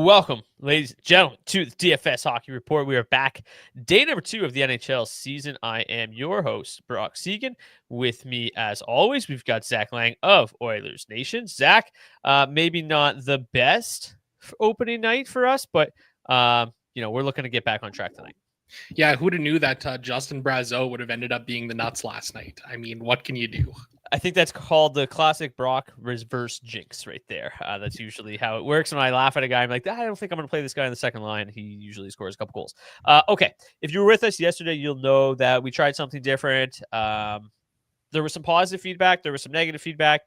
welcome, ladies and gentlemen, to the DFS Hockey Report. We are back, day number 2 of the NHL season. I am your host, Brock Seguin. With me, as always, we've got Zach Laing of Oilers Nation. Zach, maybe not the best opening night for us, but we're looking to get back on track tonight. Yeah, who'd have knew that Justin Brazeau would have ended up being the nuts last night? I mean, what can you do? I think that's called the classic Brock reverse jinx right there. That's usually how it works. When I laugh at a guy, I'm like, I don't think I'm going to play this guy in the second line. He usually scores a couple goals. Okay, if you were with us yesterday, you'll know that we tried something different. There was some positive feedback. There was some negative feedback.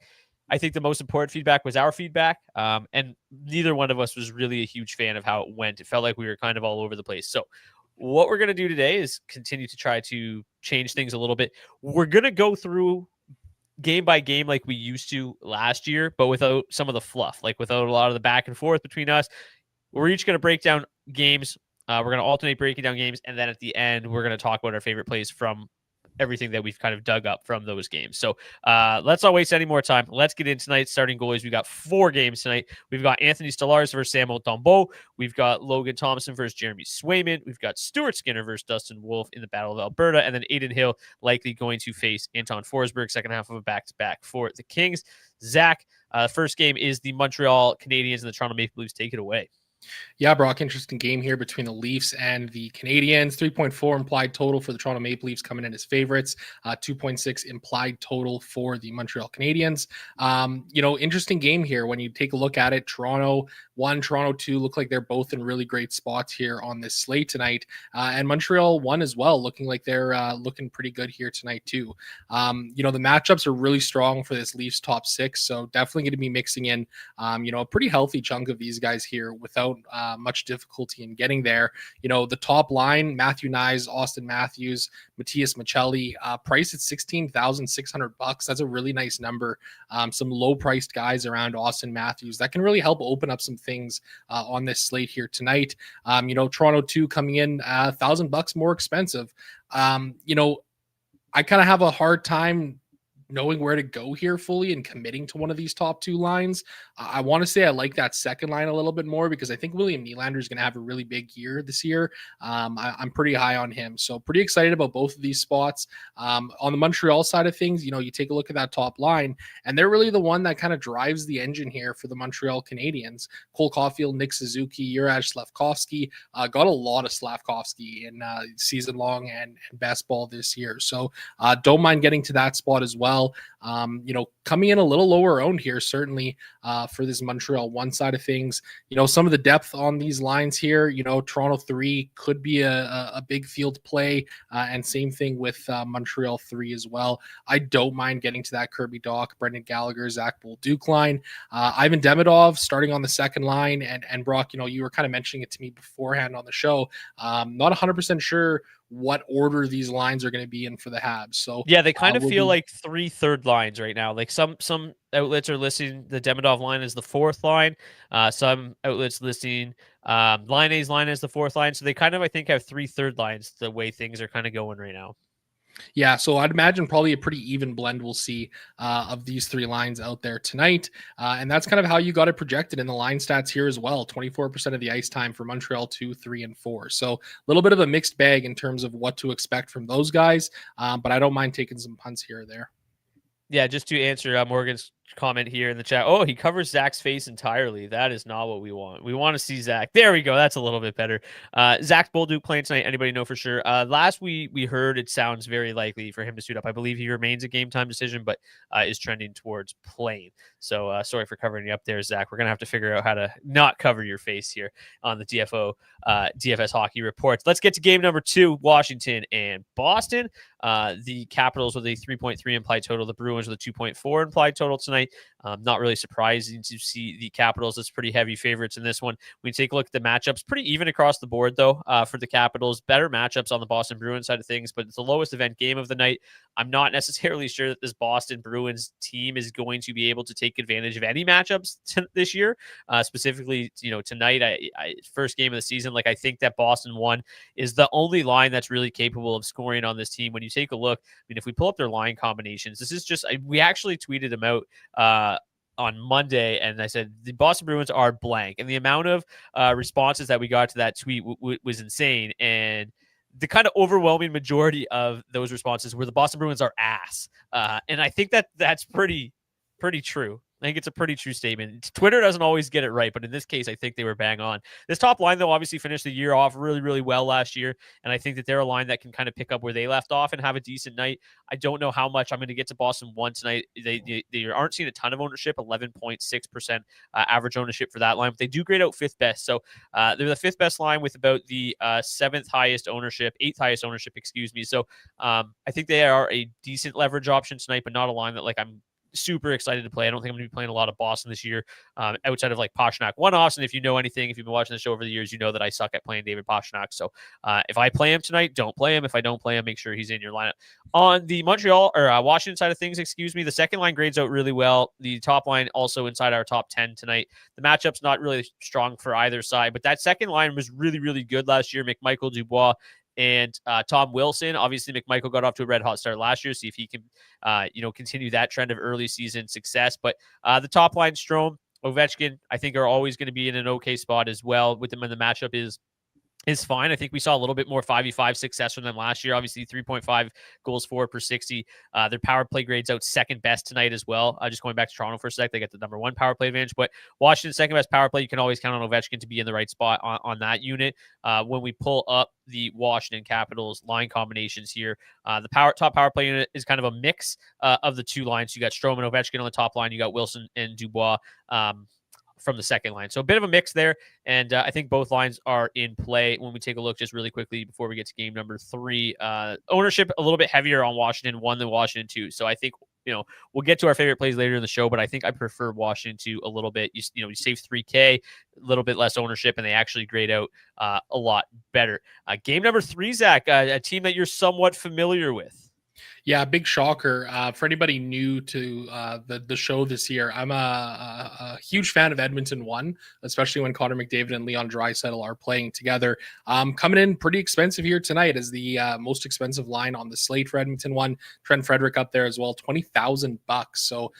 I think the most important feedback was our feedback, and neither one of us was really a huge fan of how it went. It felt like we were kind of all over the place. So what we're going to do today is continue to try to change things a little bit. We're going to go through game by game like we used to last year, but without some of the fluff, like without a lot of the back and forth between us. We're each going to break down games. We're going to alternate breaking down games, and then at the end, we're going to talk about our favorite plays from everything that we've kind of dug up from those games. So let's not waste any more time. Let's get into tonight's starting goalies. We've got 4 games tonight. We've got Anthony Stolarz versus Samuel Tombeau. We've got Logan Thompson versus Jeremy Swayman. We've got Stuart Skinner versus Dustin Wolf in the Battle of Alberta. And then Aiden Hill likely going to face Anton Forsberg, second half of a back-to-back for the Kings. Zach, first game is the Montreal Canadiens and the Toronto Maple Leafs. Take it away. Yeah, Brock, interesting game here between the Leafs and the Canadiens. 3.4 implied total for the Toronto Maple Leafs coming in as favorites. 2.6 implied total for the Montreal Canadiens. Interesting game here when you take a look at it. Toronto 1, Toronto 2 look like they're both in really great spots here on this slate tonight. And Montreal 1 as well, looking like they're looking pretty good here tonight too. The matchups are really strong for this Leafs top 6. So definitely going to be mixing in, a pretty healthy chunk of these guys here without much difficulty in getting there. The top line, Matthew Nyes, Austin Matthews, Matthias Michelli, priced at $16,600. That's a really nice number. Some low priced guys around Austin Matthews that can really help open up some things on this slate here tonight. Toronto 2 coming in $1,000 more expensive. I kind of have a hard time knowing where to go here fully and committing to one of these top 2 lines. I want to say I like that second line a little bit more because I think William Nylander is going to have a really big year this year. I'm pretty high on him. So pretty excited about both of these spots. On the Montreal side of things, you take a look at that top line, and they're really the one that kind of drives the engine here for the Montreal Canadiens. Cole Caulfield, Nick Suzuki, Juraj Slavkovsky, got a lot of Slavkovsky in season long and best ball this year. So don't mind getting to that spot as well. Coming in a little lower owned here, certainly for this Montreal 1 side of things. Some of the depth on these lines here, Toronto 3 could be a big field play, and same thing with Montreal 3 as well. I don't mind getting to that Kirby Dach, Brendan Gallagher, Zach Bolduc line. Ivan Demidov starting on the second line, and Brock, you were kind of mentioning it to me beforehand on the show. Not 100% sure what order these lines are going to be in for the Habs. So yeah, they kind of feel like 3 third lines right now. Like some outlets are listing the Demidov line as the 4th line. Some outlets listing line A's line as the 4th line. So they kind of, I think, have 3 third lines the way things are kind of going right now. Yeah, so I'd imagine probably a pretty even blend we'll see of these 3 lines out there tonight. And that's kind of how you got it projected in the line stats here as well. 24% of the ice time for Montreal 2, 3, and 4. So a little bit of a mixed bag in terms of what to expect from those guys. But I don't mind taking some punts here or there. Yeah, just to answer Morgan's comment here in the chat. Oh, he covers Zach's face entirely. That is not what we want. We want to see Zach. There we go. That's a little bit better. Zach Bolduc playing tonight. Anybody know for sure? Last we heard it sounds very likely for him to suit up. I believe he remains a game time decision, but is trending towards playing. So sorry for covering you up there, Zach. We're going to have to figure out how to not cover your face here on the DFS Hockey Reports. Let's get to game number 2, Washington and Boston. The Capitals with a 3.3 implied total. The Bruins with a 2.4 implied total tonight. Not really surprising to see the Capitals as pretty heavy favorites in this one. We take a look at the matchups. Pretty even across the board, though, for the Capitals. Better matchups on the Boston Bruins side of things, but it's the lowest event game of the night. I'm not necessarily sure that this Boston Bruins team is going to be able to take advantage of any matchups this year. Specifically, tonight, first game of the season, I think that Boston 1 is the only line that's really capable of scoring on this team. When you take a look, if we pull up their line combinations, this is just, we actually tweeted them out on Monday, and I said the Boston Bruins are blank, and the amount of responses that we got to that tweet was insane. And the kind of overwhelming majority of those responses were the Boston Bruins are ass, and I think that's pretty true. I think it's a pretty true statement. Twitter doesn't always get it right, but in this case, I think they were bang on. This top line, though, obviously finished the year off really, really well last year, and I think that they're a line that can kind of pick up where they left off and have a decent night. I don't know how much I'm going to get to Boston 1 tonight. They aren't seeing a ton of ownership, 11.6% average ownership for that line, but they do grade out fifth best. So they're the fifth best line with about the eighth highest ownership, excuse me. So I think they are a decent leverage option tonight, but not a line that I'm super excited to play. I don't think I'm going to be playing a lot of Boston this year, outside of Pastrnak one-offs. And if you know anything, if you've been watching the show over the years, you know that I suck at playing David Pastrnak. So if I play him tonight, don't play him. If I don't play him, make sure he's in your lineup. On the Washington side of things, the second line grades out really well. The top line also inside our top 10 tonight. The matchup's not really strong for either side, but that second line was really, really good last year. McMichael, Dubois, and Tom Wilson. Obviously, McMichael got off to a red hot start last year. See if he can, continue that trend of early season success. But the top line, Strome, Ovechkin, I think are always going to be in an okay spot as well with them. And the matchup is fine. I think we saw a little bit more 5v5 success from them last year. Obviously, 3.5 goals for per 60. Their power play grades out second best tonight as well. Just going back to Toronto for a sec, they get the number one power play advantage. But Washington's second best power play, you can always count on Ovechkin to be in the right spot on that unit. When we pull up the Washington Capitals line combinations here, the top power play unit is kind of a mix of the two lines. You got Strome and Ovechkin on the top line. You got Wilson and Dubois from the second line. So a bit of a mix there. And I think both lines are in play when we take a look just really quickly before we get to game number 3. Ownership a little bit heavier on Washington 1 than Washington 2. So I think, we'll get to our favorite plays later in the show, but I think I prefer Washington 2 a little bit. You save $3K, a little bit less ownership, and they actually grade out a lot better. Game number 3, Zach, a team that you're somewhat familiar with. Yeah, big shocker. For anybody new to the show this year, I'm a huge fan of Edmonton 1, especially when Connor McDavid and Leon Draisaitl are playing together. Coming in pretty expensive here tonight as the most expensive line on the slate for Edmonton 1. Trent Frederick up there as well, $20,000. So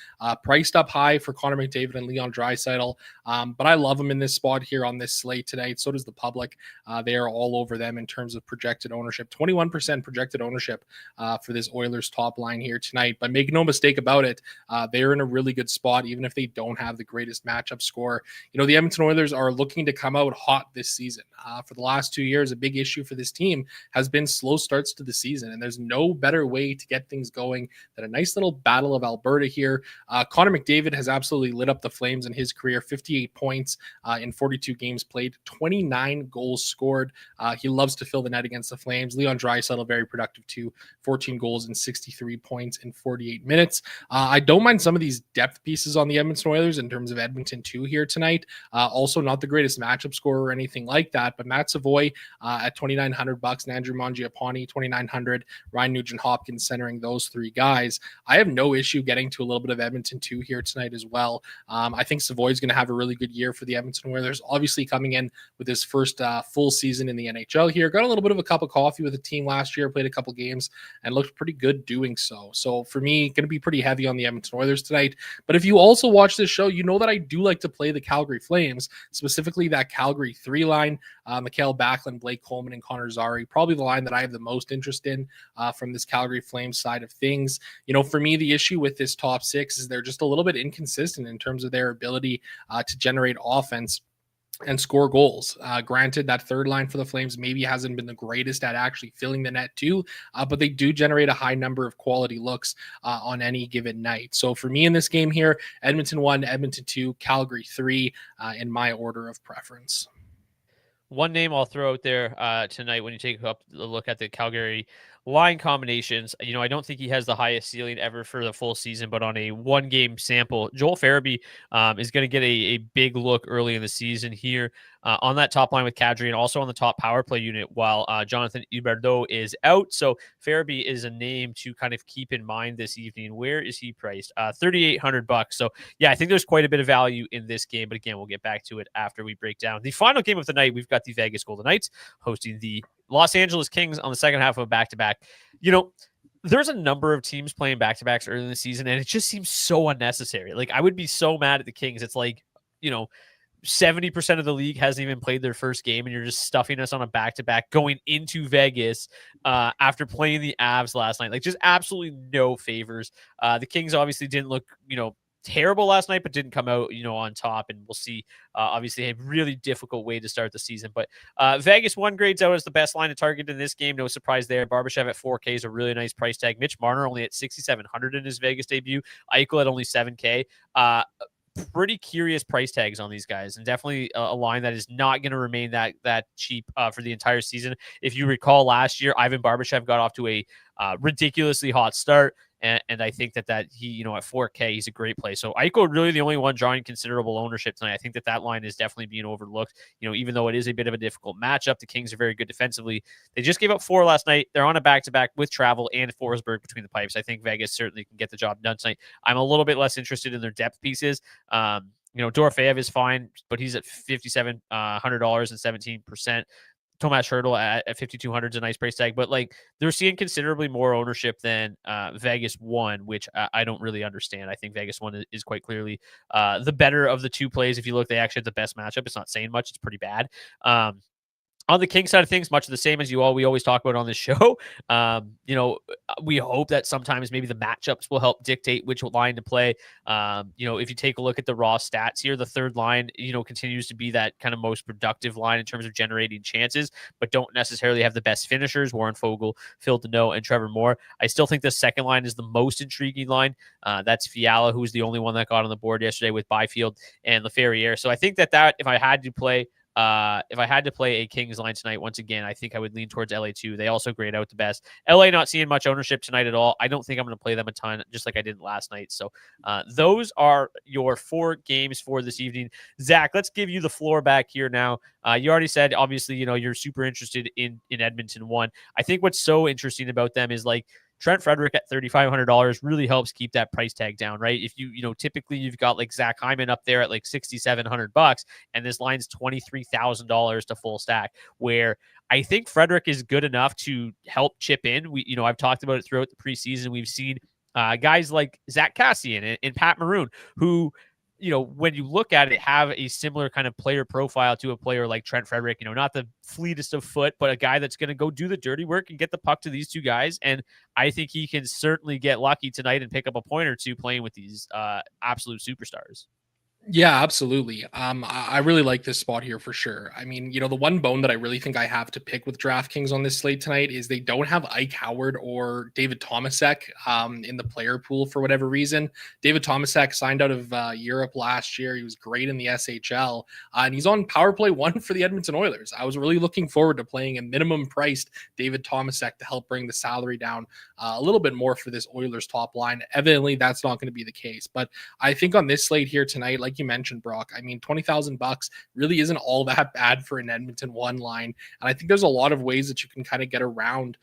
priced up high for Connor McDavid and Leon Draisaitl. But I love them in this spot here on this slate tonight. So does the public. They are all over them in terms of projected ownership. 21% projected ownership for this Oilers top line here tonight. But make no mistake about it, they're in a really good spot, even if they don't have the greatest matchup score. The Edmonton Oilers are looking to come out hot this season. For the last 2 years, a big issue for this team has been slow starts to the season, and there's no better way to get things going than a nice little battle of Alberta here. Connor McDavid has absolutely lit up the Flames in his career, 58 points in 42 games played, 29 goals scored. He loves to fill the net against the Flames. Leon Draisaitl, very productive too, 14 goals and 63 points in 48 minutes. I don't mind some of these depth pieces on the Edmonton Oilers in terms of Edmonton 2 here tonight. Also not the greatest matchup score or anything like that, but Matt Savoy at $2,900 and Andrew Mangiapane, $2,900, Ryan Nugent-Hopkins centering those 3 guys. I have no issue getting to a little bit of Edmonton 2 here tonight as well. I think Savoy is going to have a really good year for the Edmonton Oilers, obviously coming in with his first full season in the NHL here. Got a little bit of a cup of coffee with the team last year, played a couple games and looked pretty good doing so. So for me, going to be pretty heavy on the Edmonton Oilers tonight. But if you also watch this show, you know that I do like to play the Calgary Flames, specifically that Calgary 3 line, Mikael Backlund, Blake Coleman, and Connor Zary, probably the line that I have the most interest in from this Calgary Flames side of things. For me, the issue with this top 6 is they're just a little bit inconsistent in terms of their ability to generate offense and score goals. Granted, that third line for the Flames maybe hasn't been the greatest at actually filling the net too, but they do generate a high number of quality looks on any given night. So for me in this game here, Edmonton 1, Edmonton 2, Calgary 3 in my order of preference. One name I'll throw out there tonight when you take up a look at the Calgary line combinations. I don't think he has the highest ceiling ever for the full season, but on a 1-game sample, Joel Farabee is going to get a big look early in the season here on that top line with Kadri and also on the top power play unit while Jonathan Huberdeau is out. So Farabee is a name to kind of keep in mind this evening. Where is he priced? $3,800. So yeah, I think there's quite a bit of value in this game, but again, we'll get back to it after we break down the final game of the night. We've got the Vegas Golden Knights hosting the Los Angeles Kings on the second half of a back-to-back. there's a number of teams playing back-to-backs early in the season, and it just seems so unnecessary. Like, I would be so mad at the Kings. It's like, 70% of the league hasn't even played their first game, and you're just stuffing us on a back-to-back going into Vegas after playing the Avs last night. Like, just absolutely no favors. The Kings obviously didn't look, terrible last night, but didn't come out, on top. And we'll see, obviously, a really difficult way to start the season. But Vegas 1 grades out as the best line to target in this game. No surprise there. Barbashev at 4K is a really nice price tag. Mitch Marner only at 6,700 in his Vegas debut. Eichel at only 7K. Pretty curious price tags on these guys, and definitely a line that is not going to remain that cheap for the entire season. If you recall last year, Ivan Barbashev got off to a ridiculously hot start. And I think that he, at 4K, he's a great play. So Eichel really the only one drawing considerable ownership tonight. I think that line is definitely being overlooked. Even though it is a bit of a difficult matchup, the Kings are very good defensively. They just gave up 4 last night. They're on a back-to-back with travel and Forsberg between the pipes. I think Vegas certainly can get the job done tonight. I'm a little bit less interested in their depth pieces. Dorofeyev is fine, but he's at $5,700 and 17%. Tomas Hertl at 5,200 is a nice price tag, but they're seeing considerably more ownership than Vegas 1, which I don't really understand. I think Vegas 1 is quite clearly the better of the 2 plays. If you look, they actually have the best matchup. It's not saying much. It's pretty bad. On the King side of things, much of the same as we always talk about on this show. We hope that sometimes maybe the matchups will help dictate which line to play. If you take a look at the raw stats here, the third line, continues to be that kind of most productive line in terms of generating chances, but don't necessarily have the best finishers. Warren Fogle, Phil Deneau, and Trevor Moore. I still think the second line is the most intriguing line. That's Fiala, who's the only one that got on the board yesterday with Byfield and LaFerriere. So I think that if I had to play a Kings line tonight, once again, I think I would lean towards LA2. They also grade out the best. LA not seeing much ownership tonight at all. I don't think I'm going to play them a ton, just like I did last night. So those are your 4 games for this evening. Zach, let's give you the floor back here now. You already said, obviously, you're super interested in Edmonton 1. I think what's so interesting about them is Trent Frederick at $3,500 really helps keep that price tag down, right? If typically you've got Zach Hyman up there at $6,700, and this line's $23,000 to full stack, where I think Frederick is good enough to help chip in. I've talked about it throughout the preseason. We've seen guys like Zach Cassian and Pat Maroon, who, when you look at it, have a similar kind of player profile to a player like Trent Frederick, not the fleetest of foot, but a guy that's going to go do the dirty work and get the puck to these 2 guys. And I think he can certainly get lucky tonight and pick up a point or 2 playing with these absolute superstars. Yeah, absolutely. I really like this spot here for sure. I mean, the one bone that I really think I have to pick with DraftKings on this slate tonight is they don't have Ike Howard or David Tomasek in the player pool for whatever reason. David Tomasek signed out of Europe last year. He was great in the SHL, and he's on power play 1 for the Edmonton Oilers. I was really looking forward to playing a minimum priced David Tomasek to help bring the salary down a little bit more for this Oilers top line. Evidently, that's not going to be the case, but I think on this slate here tonight, like you mentioned, Brock, I mean, $20,000 really isn't all that bad for an Edmonton 1 line. And I think there's a lot of ways that you can kind of get around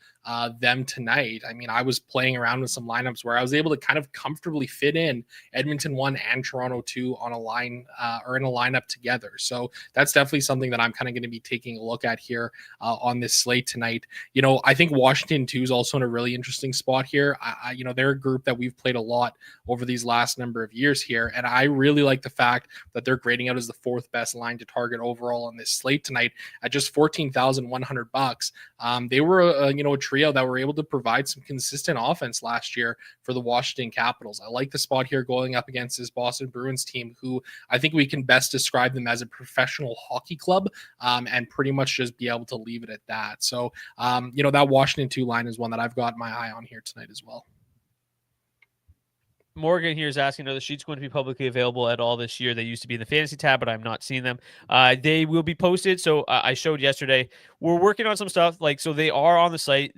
them tonight. I mean, I was playing around with some lineups where I was able to kind of comfortably fit in Edmonton 1 and Toronto 2 on a line or in a lineup together. So that's definitely something that I'm kind of going to be taking a look at here on this slate tonight. I think Washington 2 is also in a really interesting spot here. They're a group that we've played a lot over these last number of years here. And I really like the fact that they're grading out as the 4th best line to target overall on this slate tonight at just $14,100. They were a trio that were able to provide some consistent offense last year for the Washington Capitals. I like the spot here going up against this Boston Bruins team, who I think we can best describe them as a professional hockey club, and pretty much just be able to leave it at that. So that Washington 2 line is one that I've got my eye on here tonight as well. Morgan here is asking, are the sheets going to be publicly available at all this year? They used to be in the fantasy tab, but I'm not seeing them. They will be posted. So I showed yesterday, we're working on some stuff. So they are on the site.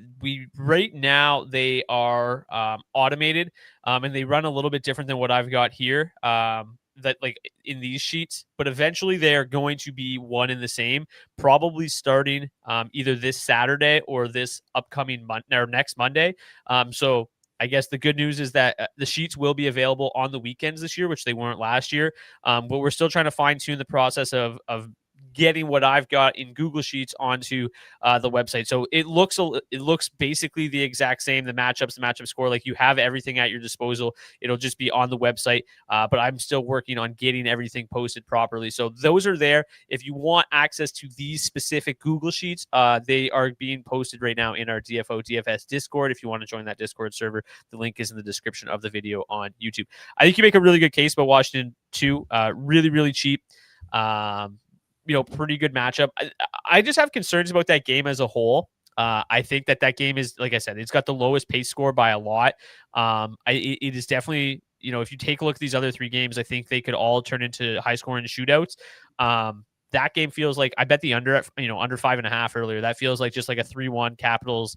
Right now they are automated, and they run a little bit different than what I've got here. That in these sheets, but eventually they are going to be one and the same, probably starting either this Saturday or this upcoming or next Monday. So I guess the good news is that the sheets will be available on the weekends this year, which they weren't last year. But we're still trying to fine tune the process of getting what I've got in Google Sheets onto the website. So it looks basically the exact same. The matchup score, like you have everything at your disposal. It'll just be on the website. But I'm still working on getting everything posted properly. So those are there. If you want access to these specific Google Sheets, they are being posted right now in our DFS Discord. If you want to join that Discord server, the link is in the description of the video on YouTube. I think you make a really good case about Washington too. Really, really cheap. Pretty good matchup. I just have concerns about that game as a whole. I think that game is, like I said, it's got the lowest pace score by a lot. It is definitely, if you take a look at these other three games, I think they could all turn into high scoring shootouts. That game feels like, I bet the under at, under 5.5 earlier. That feels like just like a 3-1 Capitals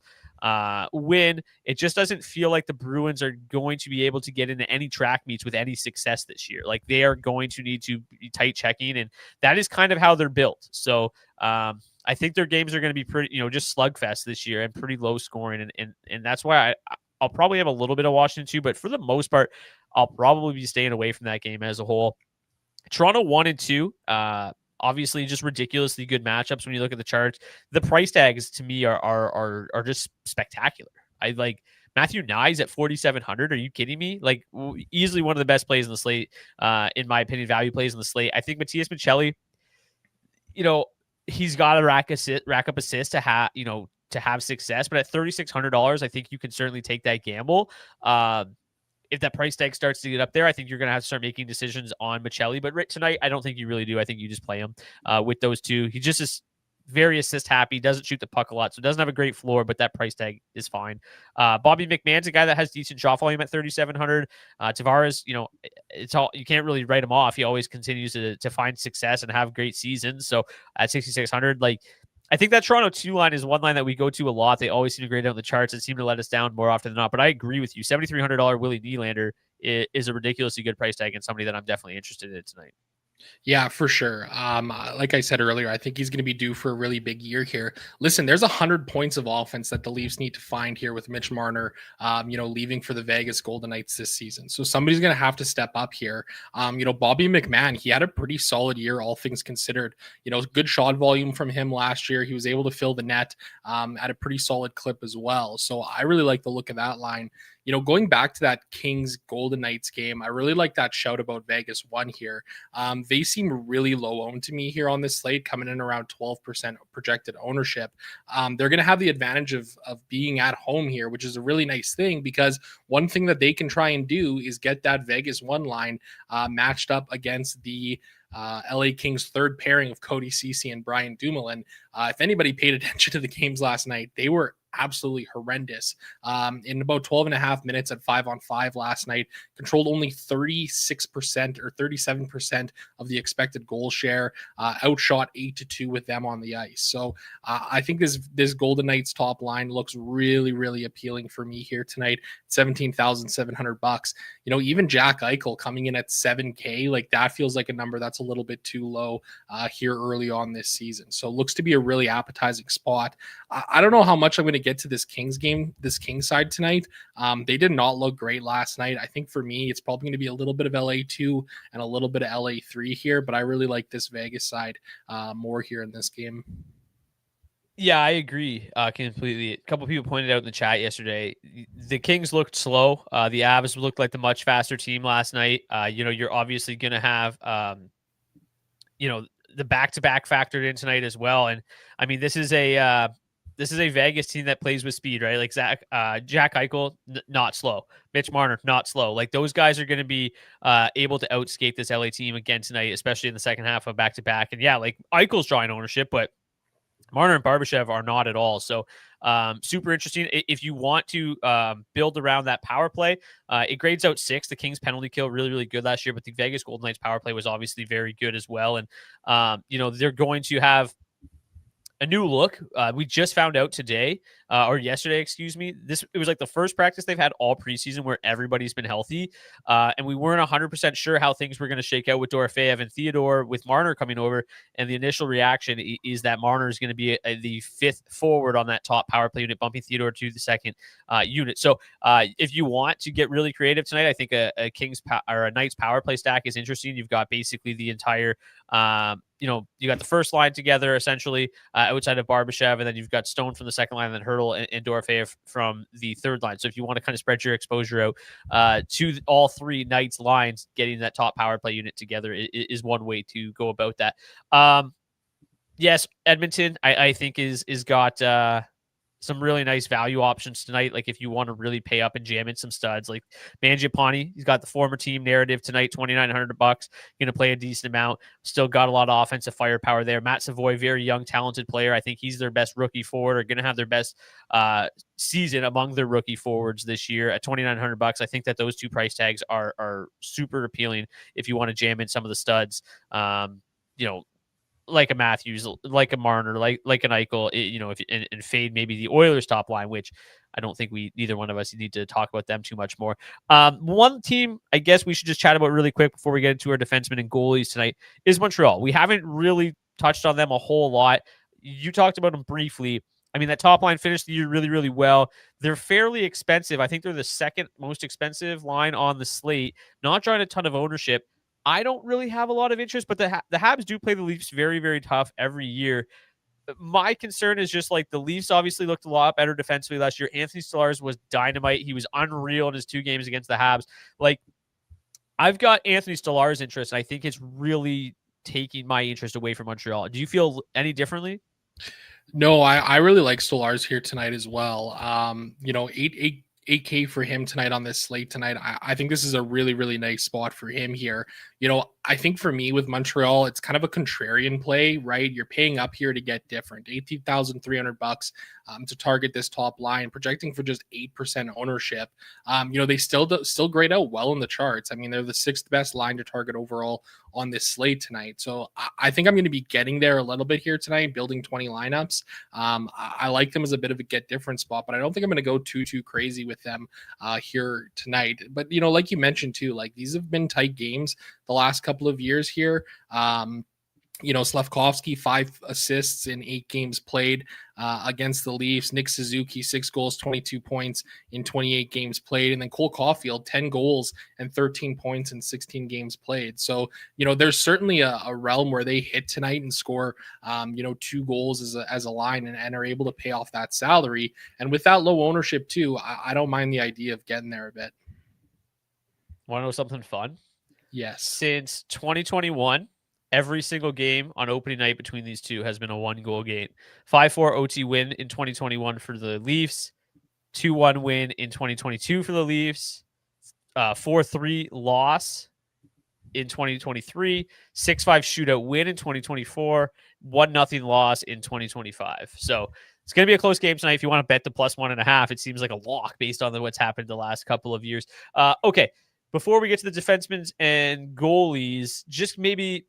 win. It just doesn't feel like the Bruins are going to be able to get into any track meets with any success this year. Like they are going to need to be tight checking, and that is kind of how they're built. So I think their games are going to be pretty, just slugfest this year and pretty low scoring, and that's why I'll probably have a little bit of Washington too, but for the most part, I'll probably be staying away from that game as a whole. Toronto 1 and 2. Obviously, just ridiculously good matchups when you look at the charts. The price tags to me are just spectacular. I like Matthew Nyes at 4,700. Are you kidding me? Like easily one of the best plays in the slate, in my opinion, value plays in the slate. I think Matthias Michelli, he's got to rack up assists to have success. But at $3,600, I think you can certainly take that gamble. If that price tag starts to get up there, I think you're going to have to start making decisions on Michelli. But right tonight, I don't think you really do. I think you just play him with those two. He just is very assist happy, doesn't shoot the puck a lot, so doesn't have a great floor, but that price tag is fine. Bobby McMahon's a guy that has decent shot volume at 3,700. Tavares, it's all, you can't really write him off. He always continues to find success and have great seasons. So at 6,600, I think that Toronto 2 line is one line that we go to a lot. They always seem to grade out in the charts and seem to let us down more often than not. But I agree with you. $7,300 Willie Nylander is a ridiculously good price tag and somebody that I'm definitely interested in tonight. Yeah, for sure. Like I said earlier, I think he's going to be due for a really big year here. Listen, there's 100 points of offense that the Leafs need to find here with Mitch Marner, leaving for the Vegas Golden Knights this season. So somebody's going to have to step up here. Bobby McMahon, he had a pretty solid year, all things considered. Good shot volume from him last year. He was able to fill the net at a pretty solid clip as well. So I really like the look of that line. Going back to that Kings Golden Knights game, I really like that shout about Vegas 1 here. They seem really low owned to me here on this slate, coming in around 12% projected ownership. They're going to have the advantage of being at home here, which is a really nice thing, because one thing that they can try and do is get that Vegas 1 line matched up against the LA Kings third pairing of Cody Ceci and Brian Dumoulin. If anybody paid attention to the games last night, they were absolutely horrendous. In about 12 and a half minutes at 5-on-5 last night, controlled only 36% or 37% of the expected goal share, outshot 8-2 with them on the ice. So I think this Golden Knights top line looks really, really appealing for me here tonight. $17,700. Even Jack Eichel coming in at $7K, like that feels like a number that's a little bit too low here early on this season. So it looks to be a really appetizing spot. I don't know how much I'm going to get to this Kings game, this Kings side tonight. They did not look great last night. I think for me, it's probably going to be a little bit of LA2 and a little bit of LA3 here, but I really like this Vegas side more here in this game. Yeah, I agree completely. A couple people pointed out in the chat yesterday, the Kings looked slow. The Avs looked like the much faster team last night. You're obviously going to have, the back-to-back factored in tonight as well. And I mean, this is a Vegas team that plays with speed, right? Like Jack Eichel, not slow. Mitch Marner, not slow. Like those guys are going to be able to outskate this LA team again tonight, especially in the second half of back-to-back. And yeah, like Eichel's drawing ownership, but Marner and Barbashev are not at all. So super interesting. If you want to build around that power play, it grades out 6. The Kings penalty kill really, really good last year, but the Vegas Golden Knights power play was obviously very good as well. And, they're going to have a new look. We just found out today, or yesterday, excuse me. It was like the first practice they've had all preseason where everybody's been healthy, and we weren't 100% sure how things were going to shake out with Dorofeyev and Theodore, with Marner coming over. And the initial reaction is that Marner is going to be the 5th forward on that top power play unit, bumping Theodore to the 2nd unit. So if you want to get really creative tonight, I think a Kings or a Knights power play stack is interesting. You've got basically the entire you got the first line together essentially outside of Barbashev, and then you've got Stone from the second line, and then Hurdle and Dorofeyev from the third line. So if you want to kind of spread your exposure out to all three Knights lines, getting that top power play unit together is one way to go about that. Yes, Edmonton, I think is got some really nice value options tonight. Like if you want to really pay up and jam in some studs, like Mangiapane, he's got the former team narrative tonight, $2,900, going to play a decent amount. Still got a lot of offensive firepower there. Matt Savoy, very young, talented player. I think he's their best rookie forward, or going to have their best season among their rookie forwards this year at $2,900. I think that those two price tags are super appealing if you want to jam in some of the studs. Like a Matthews, like a Marner, like an Eichel, and fade maybe the Oilers top line, which I don't think neither one of us need to talk about them too much more. One team I guess we should just chat about really quick before we get into our defensemen and goalies tonight is Montreal. We haven't really touched on them a whole lot. You talked about them briefly. I mean, that top line finished the year really, really well. They're fairly expensive. I think they're the second most expensive line on the slate, not drawing a ton of ownership. I don't really have a lot of interest, but the Habs do play the Leafs very, very tough every year. My concern is just like the Leafs obviously looked a lot better defensively last year. Anthony Stolarz was dynamite. He was unreal in his 2 games against the Habs. Like, I've got Anthony Stolarz' interest, and I think it's really taking my interest away from Montreal. Do you feel any differently? No, I really like Stolarz here tonight as well. 8K for him tonight on this slate tonight. I think this is a really, really nice spot for him here. I think for me with Montreal, it's kind of a contrarian play, right? You're paying up here to get different. $18,300 to target this top line, projecting for just 8% ownership. They still grade out well in the charts. I mean, they're the 6th best line to target overall on this slate tonight. So I think I'm going to be getting there a little bit here tonight, building 20 lineups. I like them as a bit of a get different spot, but I don't think I'm going to go too crazy with them here tonight. But, like you mentioned too, like these have been tight games the last couple of years here. Slavkovsky, 5 assists in 8 games played against the Leafs. Nick Suzuki, 6 goals, 22 points in 28 games played. And then Cole Caulfield, 10 goals and 13 points in 16 games played. So, there's certainly a realm where they hit tonight and score, 2 goals as a line and are able to pay off that salary. And with that low ownership too, I don't mind the idea of getting there a bit. Want to know something fun? Yes. Since 2021, every single game on opening night between these two has been a 1-goal game. 5-4 OT win in 2021 for the Leafs. 2-1 win in 2022 for the Leafs. 4-3 loss in 2023. 6-5 shootout win in 2024. 1-0 loss in 2025. So it's going to be a close game tonight. If you want to bet the +1.5, it seems like a lock based on what's happened the last couple of years. Okay. Before we get to the defensemen and goalies, just maybe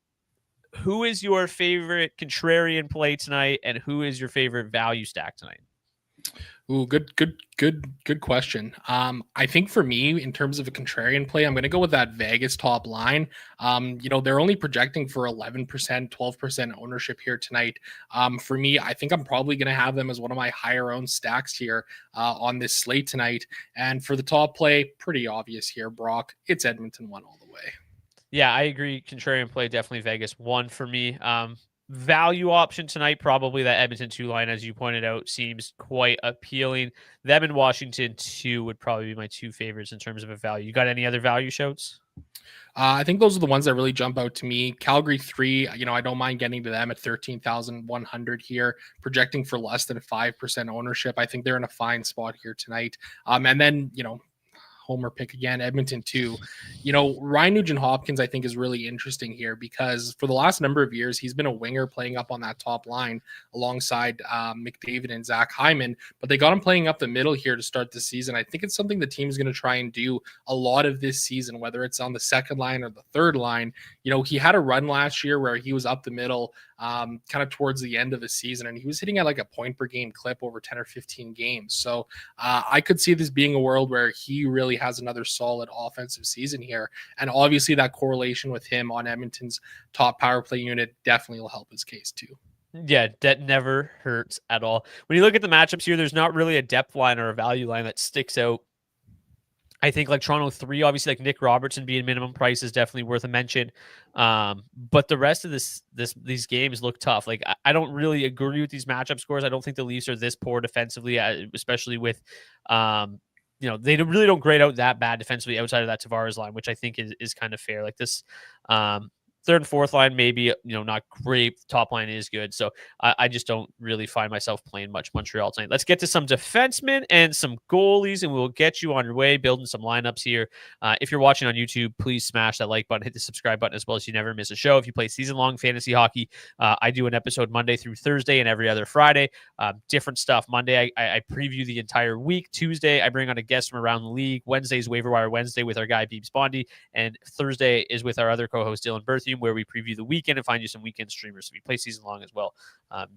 who is your favorite contrarian play tonight, and who is your favorite value stack tonight? Ooh, good question. I think for me, in terms of a contrarian play, I'm going to go with that Vegas top line. They're only projecting for 11%, 12% ownership here tonight. For me, I think I'm probably going to have them as one of my higher owned stacks here on this slate tonight. And for the top play, pretty obvious here, Brock. It's Edmonton 1 all the way. Yeah, I agree. Contrarian play, definitely Vegas 1 for me. Value option tonight, probably that Edmonton 2 line, as you pointed out, seems quite appealing. Them in Washington 2 would probably be my 2 favorites in terms of a value. You got any other value shouts? I think those are the ones that really jump out to me. Calgary 3, I don't mind getting to them at 13,100 here, projecting for less than 5% ownership. I think they're in a fine spot here tonight. And then, homer pick again, Edmonton 2. Ryan Nugent-Hopkins, I think, is really interesting here because for the last number of years, he's been a winger playing up on that top line alongside McDavid and Zach Hyman, but they got him playing up the middle here to start the season. I think it's something the team's going to try and do a lot of this season, whether it's on the second line or the third line. He had a run last year where he was up the middle kind of towards the end of the season, and he was hitting at like a point per game clip over 10 or 15 games. So I could see this being a world where he really has another solid offensive season here. And obviously that correlation with him on Edmonton's top power play unit definitely will help his case too. Yeah, that never hurts at all. When you look at the matchups here, there's not really a depth line or a value line that sticks out I think like Toronto 3, obviously like Nick Robertson being minimum price is definitely worth a mention. But the rest of these games look tough. Like I don't really agree with these matchup scores. I don't think the Leafs are this poor defensively, especially with they really don't grade out that bad defensively outside of that Tavares line, which I think is kind of fair. Like this third and fourth line, maybe not great. Top line is good. So I just don't really find myself playing much Montreal tonight. Let's get to some defensemen and some goalies, and we'll get you on your way building some lineups here. If you're watching on YouTube, please smash that like button, hit the subscribe button as well, so you never miss a show. If you play season-long fantasy hockey, I do an episode Monday through Thursday and every other Friday. Different stuff. Monday, I preview the entire week. Tuesday, I bring on a guest from around the league. Wednesday's Waiver Wire Wednesday with our guy, Beebs Bondy. And Thursday is with our other co-host, Dylan Berthium, where we preview the weekend and find you some weekend streamers. So if you play season long as well,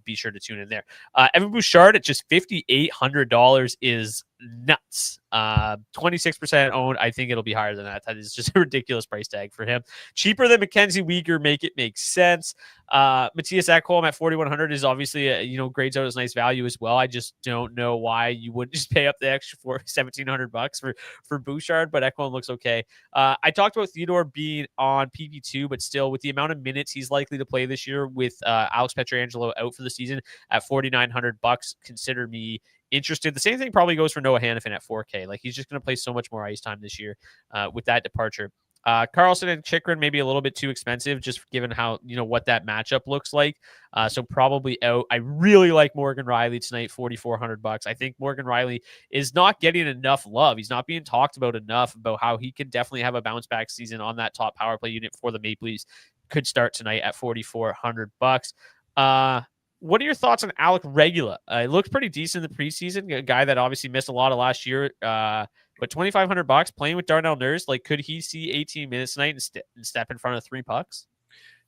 be sure to tune in there. Evan Bouchard at just $5,800 is nuts. 26% owned. I think it'll be higher than that. That is just a ridiculous price tag for him. Cheaper than Mackenzie Weegar. Make it make sense. Matthias Ekholm at 4,100 is obviously grades out as nice value as well. I just don't know why you wouldn't just pay up the extra for $1,700 for Bouchard, but Ekholm looks okay. I talked about Theodore being on PP2, but still with the amount of minutes he's likely to play this year with Alex Pietrangelo out for the season at $4,900, consider me interested. The same thing probably goes for Noah Hannafin at 4K. Like he's just going to play so much more ice time this year with that departure. Carlson and Chychrun maybe a little bit too expensive, just given how what that matchup looks like. So probably out. I really like Morgan Riley tonight, $4,400. I think Morgan Riley is not getting enough love. He's not being talked about enough about how he could definitely have a bounce back season on that top power play unit for the Maple Leafs. Could start tonight at $4,400. What are your thoughts on Alec Regula? It looked pretty decent in the preseason. A guy that obviously missed a lot of last year. But $2,500 playing with Darnell Nurse, like could he see 18 minutes tonight and step in front of 3 pucks?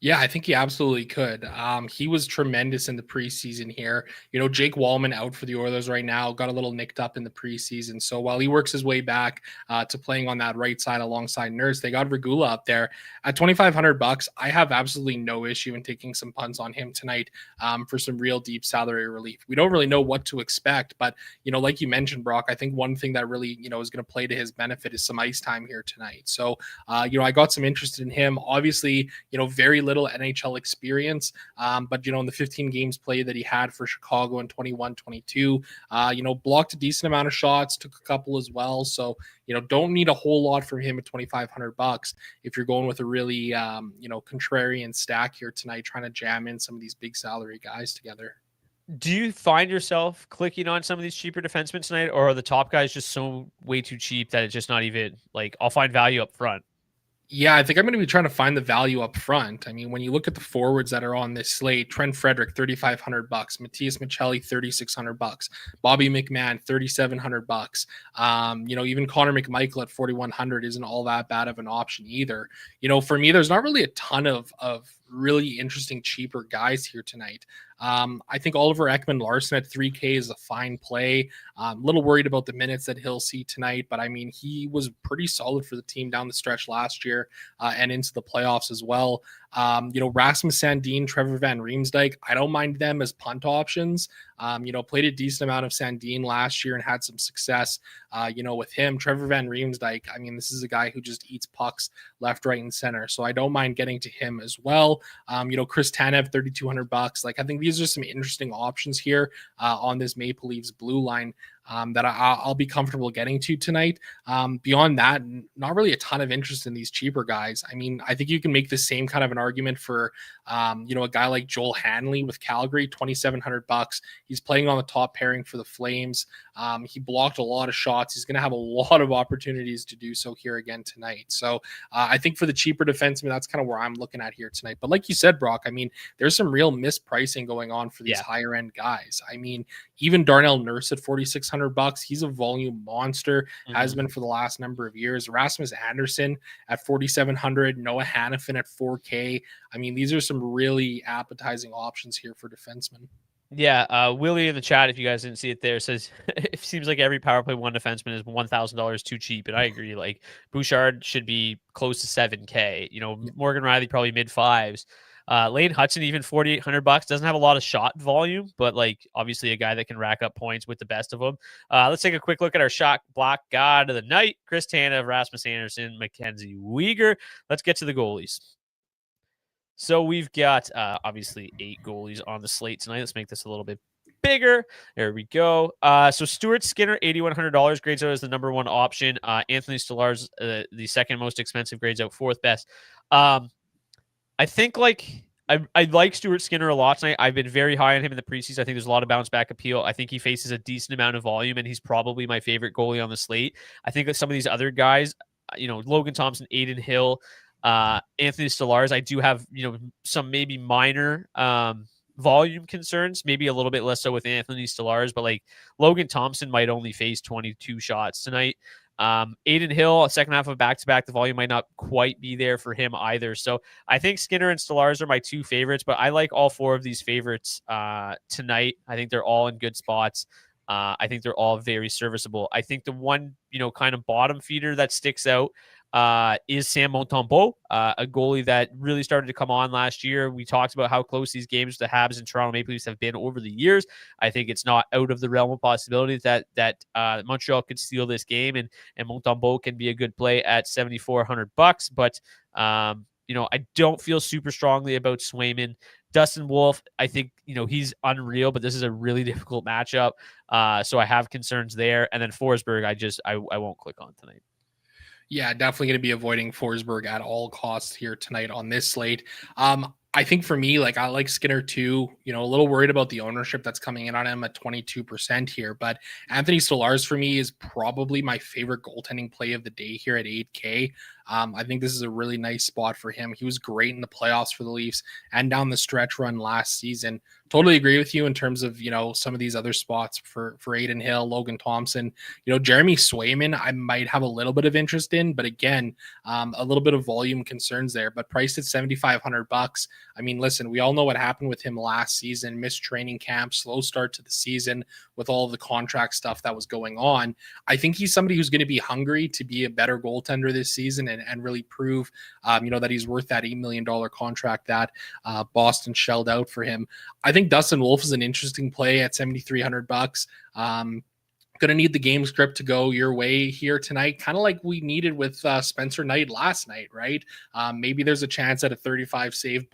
Yeah, I think he absolutely could. He was tremendous in the preseason here. Jake Wallman out for the Oilers right now, got a little nicked up in the preseason. So while he works his way back to playing on that right side alongside Nurse, they got Regula up there at $2,500. I have absolutely no issue in taking some punts on him tonight for some real deep salary relief. We don't really know what to expect, but like you mentioned, Brock, I think one thing that really is going to play to his benefit is some ice time here tonight. So I got some interest in him. Obviously, very little NHL experience, but in the 15 games played that he had for Chicago in 21-22, blocked a decent amount of shots, took a couple as well. So don't need a whole lot from him at $2,500 if you're going with a really contrarian stack here tonight, trying to jam in some of these big salary guys together. Do you find yourself clicking on some of these cheaper defensemen tonight, or are the top guys just so way too cheap that it's just not even like I'll find value up front? Yeah, I think I'm going to be trying to find the value up front. I mean, when you look at the forwards that are on this slate, Trent Frederick, $3,500, Matthias Michelli, $3,600, Bobby McMahon, $3,700. Even Connor McMichael at $4,100 isn't all that bad of an option either. For me, there's not really a ton of really interesting, cheaper guys here tonight. I think Oliver Ekman-Larsson at 3K is a fine play. A little worried about the minutes that he'll see tonight, but I mean, he was pretty solid for the team down the stretch last year and into the playoffs as well. Rasmus Sandin, Trevor Van Riemsdyk, I don't mind them as punt options. Played a decent amount of Sandin last year and had some success, with him. Trevor Van Riemsdyk, I mean, this is a guy who just eats pucks left, right, and center. So I don't mind getting to him as well. Chris Tanev, $3,200. Like, I think these are some interesting options here on this Maple Leafs blue line that I'll be comfortable getting to tonight. Beyond that, not really a ton of interest in these cheaper guys. I mean, I think you can make the same kind of an argument for, a guy like Joel Hanley with Calgary, $2,700. He's playing on the top pairing for the Flames. He blocked a lot of shots. He's going to have a lot of opportunities to do so here again tonight. So I think for the cheaper defenseman, that's kind of where I'm looking at here tonight. But like you said, Brock, I mean, there's some real mispricing going on for these higher end guys. I mean, even Darnell Nurse at $4,600, he's a volume monster, has been for the last number of years. Rasmus Anderson at $4,700, Noah Hannafin at $4K. I mean, these are some really appetizing options here for defensemen. Yeah, Willie in the chat, if you guys didn't see it there, says it seems like every power play one defenseman is $1,000 too cheap, and I agree. Like Bouchard should be close to $7K. Morgan Riley probably mid fives. Lane Hudson, even $4,800, doesn't have a lot of shot volume, but like obviously a guy that can rack up points with the best of them. Let's take a quick look at our shot block god of the night: Chris Tanev, Rasmus Anderson, Mackenzie Weegar. Let's get to the goalies. So we've got obviously 8 goalies on the slate tonight. Let's make this a little bit bigger. There we go. So Stuart Skinner, $8,100, grades out as the number 1 option. Anthony Stolarz, the second most expensive, grades out 4th best. I think I like Stuart Skinner a lot tonight. I've been very high on him in the preseason. I think there's a lot of bounce back appeal. I think he faces a decent amount of volume, and he's probably my favorite goalie on the slate. I think that some of these other guys, Logan Thompson, Aiden Hill, Anthony Stolarz, I do have, some maybe minor volume concerns, maybe a little bit less so with Anthony Stolarz, but like Logan Thompson might only face 22 shots tonight. Aiden Hill, a second half of back-to-back, the volume might not quite be there for him either. So I think Skinner and Stolarz are my 2 favorites, but I like all 4 of these favorites tonight. I think they're all in good spots. I think they're all very serviceable. I think the one, kind of bottom feeder that sticks out is Sam Montembeault, a goalie that really started to come on last year. We talked about how close these games to Habs and Toronto Maple Leafs have been over the years. I think it's not out of the realm of possibility that Montreal could steal this game, and Montembeault can be a good play at $7,400. But I don't feel super strongly about Swayman. Dustin Wolf, I think, he's unreal, but this is a really difficult matchup. So I have concerns there. And then Forsberg, I won't click on tonight. Yeah, definitely going to be avoiding Forsberg at all costs here tonight on this slate. I think for me, I like Skinner too, a little worried about the ownership that's coming in on him at 22% here, but Anthony Stolarz for me is probably my favorite goaltending play of the day here at 8K. I think this is a really nice spot for him. He was great in the playoffs for the Leafs and down the stretch run last season. Totally agree with you in terms of, some of these other spots for Aiden Hill, Logan Thompson, Jeremy Swayman, I might have a little bit of interest in, but again, a little bit of volume concerns there, but priced at $7,500. I mean, listen, we all know what happened with him last season, missed training camp, slow start to the season with all of the contract stuff that was going on. I think he's somebody who's going to be hungry to be a better goaltender this season and really prove, that he's worth that $8 million contract that Boston shelled out for him. I think Dustin Wolf is an interesting play at $7,300. Going to need the game script to go your way here tonight, kind of like we needed with Spencer Knight last night, right? Maybe there's a chance at a 35 save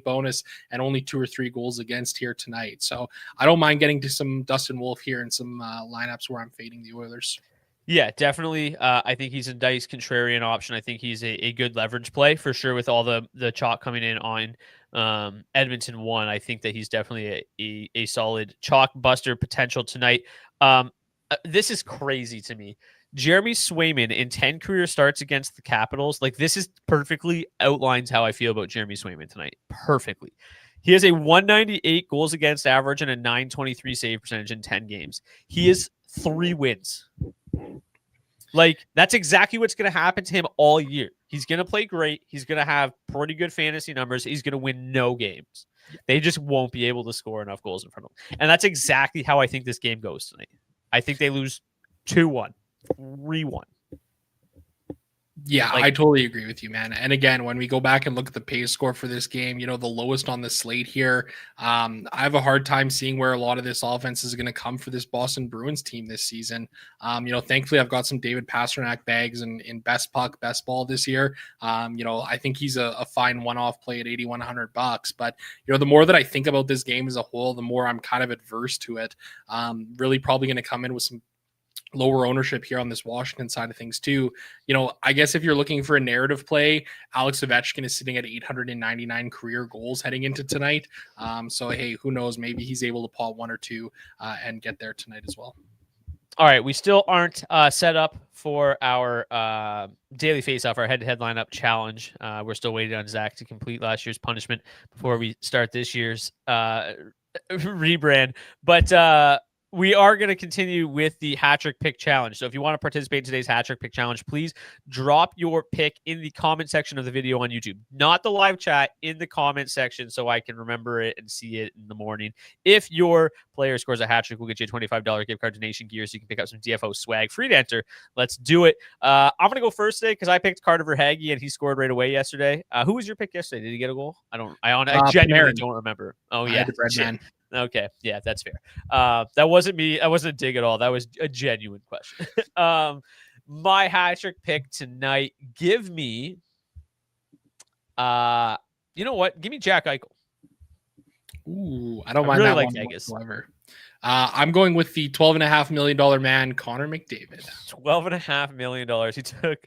bonus and only 2 or 3 goals against here tonight. So I don't mind getting to some Dustin Wolf here in some lineups where I'm fading the Oilers. Yeah, definitely. I think he's a nice contrarian option. I think he's a good leverage play for sure with all the chalk coming in on Edmonton 1. I think that he's definitely a solid chalk buster potential tonight. This is crazy to me. Jeremy Swayman in 10 career starts against the Capitals. This is perfectly outlines how I feel about Jeremy Swayman tonight. Perfectly. He has a 198 goals against average and a 923 save percentage in 10 games. He has 3 wins. That's exactly what's going to happen to him all year. He's going to play great. He's going to have pretty good fantasy numbers. He's going to win no games. They just won't be able to score enough goals in front of him. And that's exactly how I think this game goes tonight. I think they lose 2-1, 3-1. Yeah, I totally agree with you, man. And again, when we go back and look at the pace score for this game, the lowest on the slate here, I have a hard time seeing where a lot of this offense is going to come for this Boston Bruins team this season. Thankfully, I've got some David Pastrnak bags in best puck, best ball this year. I think he's a fine one-off play at $8,100. But, the more that I think about this game as a whole, the more I'm kind of adverse to it. Really probably going to come in with some lower ownership here on this Washington side of things too. I guess if you're looking for a narrative play, Alex Ovechkin is sitting at 899 career goals heading into tonight. So, hey, who knows? Maybe he's able to paw 1 or 2 and get there tonight as well. All right, we still aren't set up for our daily face-off, our head-to-head lineup challenge. We're still waiting on Zach to complete last year's punishment before we start this year's rebrand. But we are going to continue with the hat trick pick challenge. So if you want to participate in today's hat trick pick challenge, please drop your pick in the comment section of the video on YouTube, not the live chat, in the comment section, so I can remember it and see it in the morning. If your player scores a hat trick, we'll get you a $25 gift card to Nation Gear so you can pick up some DFO swag, free to enter. Let's do it. I'm going to go first today because I picked Carter Verhaeghe and he scored right away yesterday. Who was your pick yesterday? Did he get a goal? I genuinely don't remember. Oh yeah, the bread man. Okay, yeah, that's fair. That wasn't me. That wasn't a dig at all. That was a genuine question. My hat trick pick tonight. Give me, you know what? Give me Jack Eichel. Ooh, I don't mind really that like one Vegas. whatsoever. I'm going with the $12.5 million man, Connor McDavid. $12.5 million. He took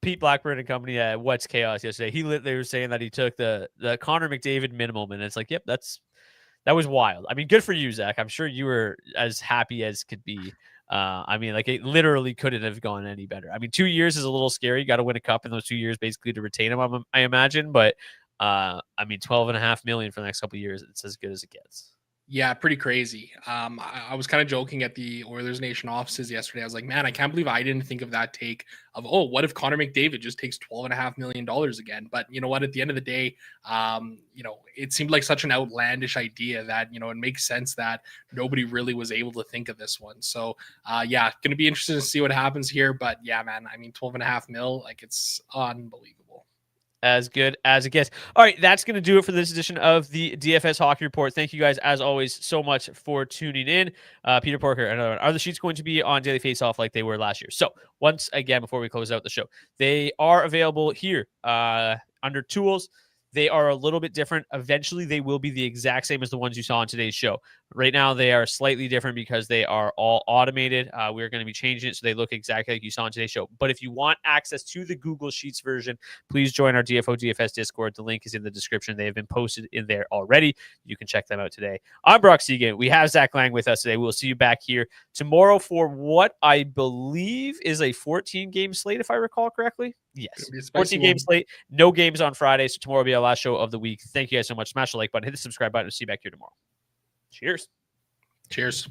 Pete Blackburn and company at What's Chaos yesterday. They were saying that he took the Connor McDavid minimum, and it's like, yep, that was wild. I mean, good for you, Zach. I'm sure you were as happy as could be. I mean, like, it literally couldn't have gone any better. I mean, 2 years is a little scary. You got to win a cup in those 2 years, basically, to retain him, I imagine. But I mean, $12.5 million for the next couple of years, it's as good as it gets. Yeah, pretty crazy. I was kind of joking at the Oilers Nation offices yesterday. I was like, man, I can't believe I didn't think of that take of, oh, what if Connor McDavid just takes $12.5 million again? But you know what? At the end of the day, it seemed like such an outlandish idea that, it makes sense that nobody really was able to think of this one. So, yeah, going to be interested to see what happens here. But yeah, man, I mean, 12.5 mil, like, it's unbelievable. As good as it gets. All right, that's going to do it for this edition of the DFS Hockey Report. Thank you guys, as always, so much for tuning in. Peter Porker, another one. Are the sheets going to be on Daily Faceoff like they were last year? So, once again, before we close out the show, they are available here under Tools. They are a little bit different. Eventually, they will be the exact same as the ones you saw on today's show. Right now, they are slightly different because they are all automated. We're going to be changing it so they look exactly like you saw on today's show. But if you want access to the Google Sheets version, please join our DFO DFS Discord. The link is in the description. They have been posted in there already. You can check them out today. I'm Brock Seguin. We have Zach Laing with us today. We'll see you back here tomorrow for what I believe is a 14-game slate, if I recall correctly. Yes, 14-game slate. No games on Friday, so tomorrow will be our last show of the week. Thank you guys so much. Smash the like button, hit the subscribe button, and see you back here tomorrow. Cheers. Cheers.